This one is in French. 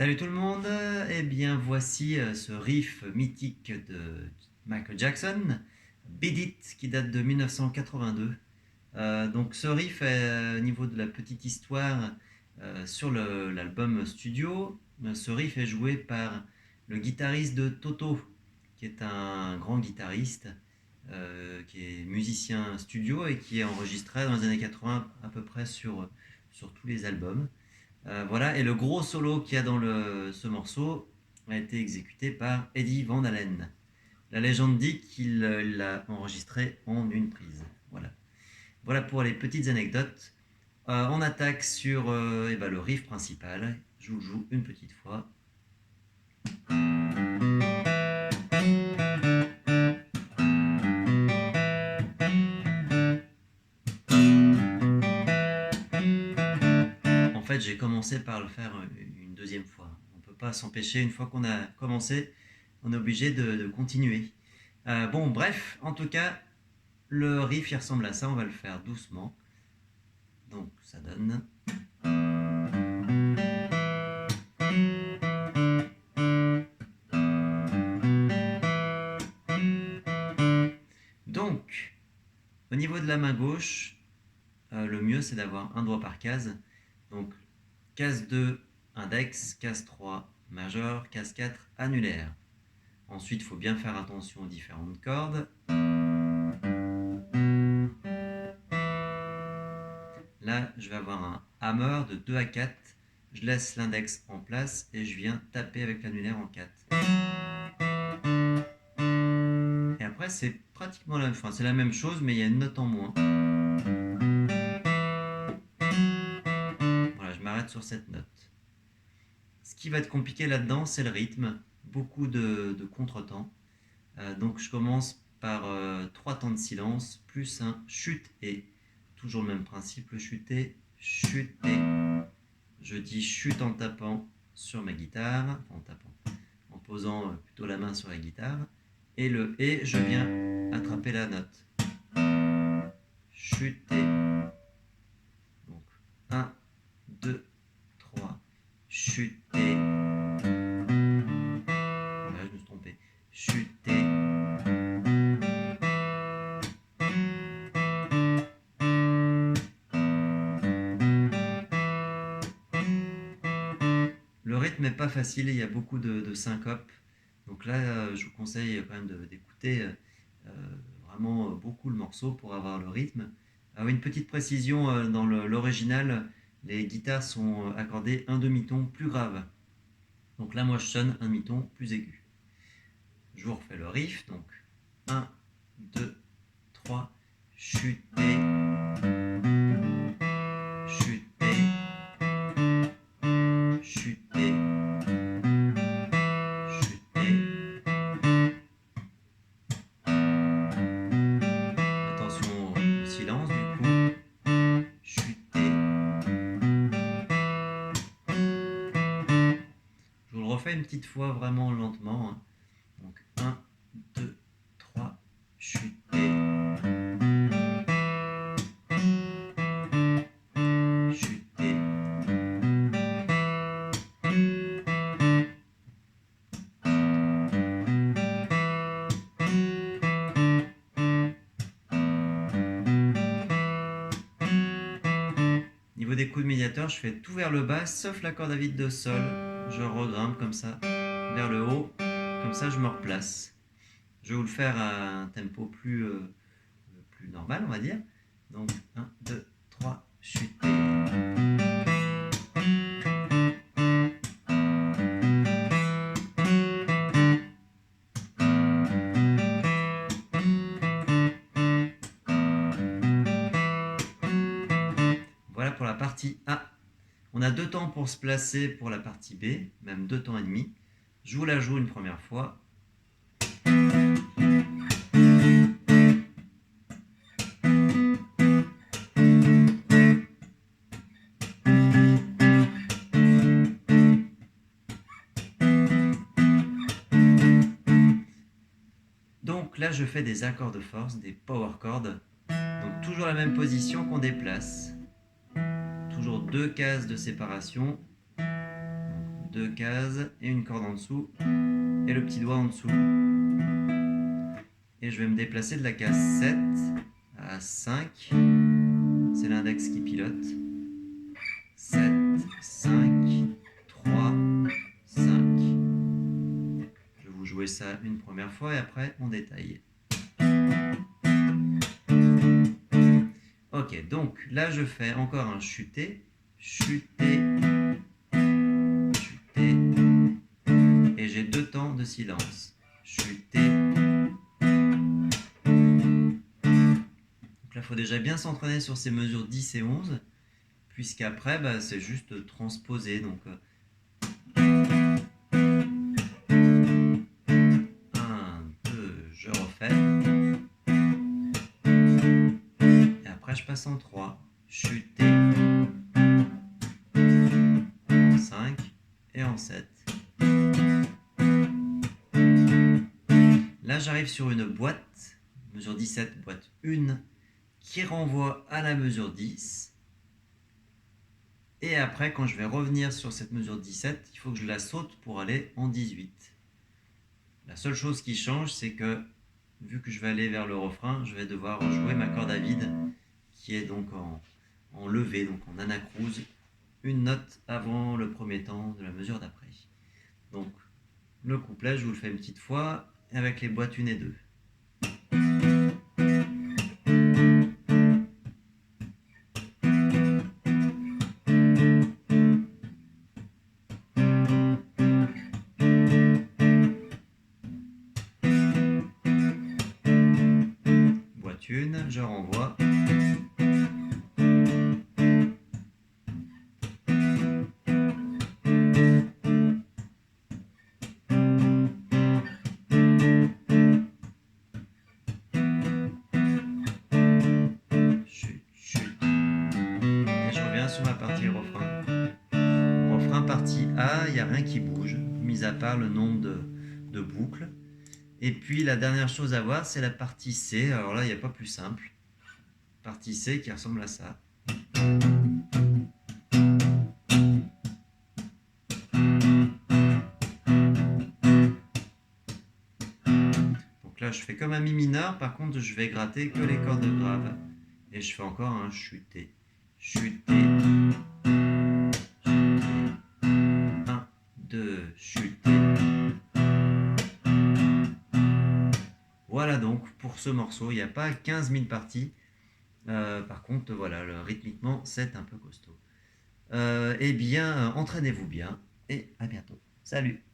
Salut tout le monde, eh bien voici ce riff mythique de Michael Jackson, Beat It, qui date de 1982. Donc ce riff est au niveau de la petite histoire sur l'album studio. Ce riff est joué par le guitariste de Toto, qui est un grand guitariste, qui est musicien studio et qui est enregistré dans les années 80 à peu près sur tous les albums. Voilà, et le gros solo qu'il y a dans ce morceau a été exécuté par Eddie Van Halen. La légende dit qu'il l'a enregistré en une prise. Voilà. Voilà pour les petites anecdotes. On attaque sur le riff principal. Je vous le joue une petite fois. En fait, j'ai commencé par le faire une deuxième fois. On ne peut pas s'empêcher, une fois qu'on a commencé, on est obligé de continuer. Bon, bref, en tout cas, le riff il ressemble à ça, on va le faire doucement. Donc ça donne. Donc, au niveau de la main gauche, le mieux c'est d'avoir un doigt par case. Donc, case 2, index, case 3, majeur, case 4, annulaire. Ensuite, il faut bien faire attention aux différentes cordes. Là, je vais avoir un hammer de 2 à 4. Je laisse l'index en place et je viens taper avec l'annulaire en 4. Et après, c'est pratiquement c'est la même chose, mais il y a une note en moins. Voilà, je m'arrête sur cette note. Ce qui va être compliqué là-dedans, c'est le rythme. Beaucoup de contretemps. Donc, je commence par 3 temps de silence, plus un chute et. Toujours le même principe, le chuter, chuter. Je dis chute en tapant sur ma guitare, en posant plutôt la main sur la guitare. Et le et, je viens attraper la note. Chuter. Donc 1, 2, 3, chuter. Voilà, je me suis trompé. Chuter. Le rythme n'est pas facile, il y a beaucoup de syncopes. Donc là, je vous conseille quand même d'écouter vraiment beaucoup le morceau pour avoir le rythme. Une petite précision, dans l'original, les guitares sont accordées un demi-ton plus grave. Donc là, moi, je sonne un demi-ton plus aigu. Je vous refais le riff. Donc 1, 2, 3, chuter. Silence du coup, chuter. Je vous le refais une petite fois vraiment lentement. Donc 1, 2, 3, chuter. Chuter. Niveau des coups de médiateur, je fais tout vers le bas, sauf la corde à vide de sol. Je regrimpe comme ça, vers le haut. Comme ça, je me replace. Je vais vous le faire à un tempo plus normal, on va dire. Donc, 1, 2, 3, chuter. Voilà pour la partie A. On a 2 temps pour se placer pour la partie B, même 2 temps et demi. Je vous la joue une première fois. Donc là, je fais des accords de force, des power chords. Donc toujours la même position qu'on déplace. Toujours 2 cases de séparation. 2 cases et une corde en dessous et le petit doigt en dessous. Et je vais me déplacer de la case 7 à 5. C'est l'index qui pilote. 7, 5, 3, 5. Je vais vous jouer ça une première fois et après on détaille. Ok, donc là je fais encore un chuté, chuté, chuté, et j'ai 2 temps de silence. Chuté. Donc là il faut déjà bien s'entraîner sur ces mesures 10 et 11, puisqu'après c'est juste transposer. Donc 1, 2, je refais. Et après je passe en 3. Chuté. En 5 et en 7. Là j'arrive sur une boîte, mesure 17, boîte 1, qui renvoie à la mesure 10. Et après, quand je vais revenir sur cette mesure 17, il faut que je la saute pour aller en 18. La seule chose qui change, c'est que, vu que je vais aller vers le refrain, je vais devoir jouer ma corde à vide, qui est donc en levée, donc en anacrouse, une note avant le premier temps de la mesure d'après. Donc, le couplet, je vous le fais une petite fois, avec les boîtes 1 et 2. Boîte 1, je renvoie. Sur ma partie refrain. Refrain partie A, il n'y a rien qui bouge, mis à part le nombre de boucles. Et puis la dernière chose à voir, c'est la partie C. Alors là, il n'y a pas plus simple. Partie C qui ressemble à ça. Donc là, je fais comme un mi mineur. Par contre, je vais gratter que les cordes graves. Et je fais encore un chuté. Chuté. 1, 2, chuté. Voilà donc pour ce morceau. Il n'y a pas 15 000 parties. Par contre, voilà, rythmiquement, c'est un peu costaud. Eh bien, entraînez-vous bien et à bientôt. Salut!